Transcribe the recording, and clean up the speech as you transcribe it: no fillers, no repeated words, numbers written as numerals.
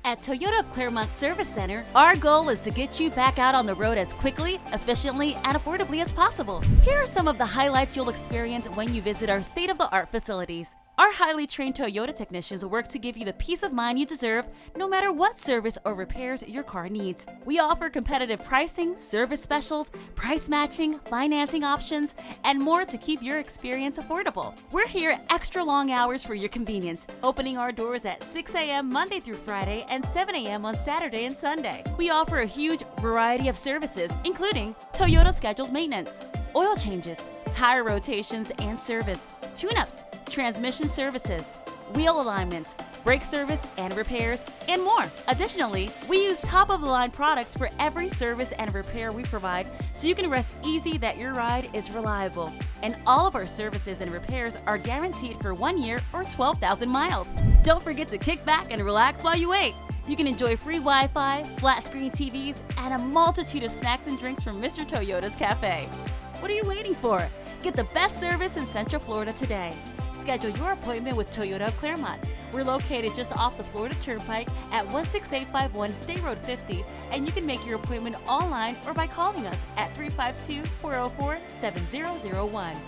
At Toyota of Clermont Service Center, our goal is to get you back out on the road as quickly, efficiently, and affordably as possible. Here are some of the highlights you'll experience when you visit our state-of-the-art facilities. Our highly trained Toyota technicians work to give you the peace of mind you deserve, no matter what service or repairs your car needs. We offer competitive pricing, service specials, price matching, financing options, and more to keep your experience affordable. We're here extra long hours for your convenience, opening our doors at 6 a.m. Monday through Friday and 7 a.m. on Saturday and Sunday. We offer a huge variety of services, including Toyota scheduled maintenance, oil changes, tire rotations and service, tune-ups, transmission services, wheel alignments, brake service and repairs, and more. Additionally, we use top-of-the-line products for every service and repair we provide, so you can rest easy that your ride is reliable. And all of our services and repairs are guaranteed for 1 year or 12,000 miles. Don't forget to kick back and relax while you wait. You can enjoy free Wi-Fi, flat-screen TVs, and a multitude of snacks and drinks from Mr. Toyota's Cafe. What are you waiting for? Get the best service in Central Florida today. Schedule your appointment with Toyota of Clermont. We're located just off the Florida Turnpike at 16851 State Road 50, and you can make your appointment online or by calling us at 352-404-7001.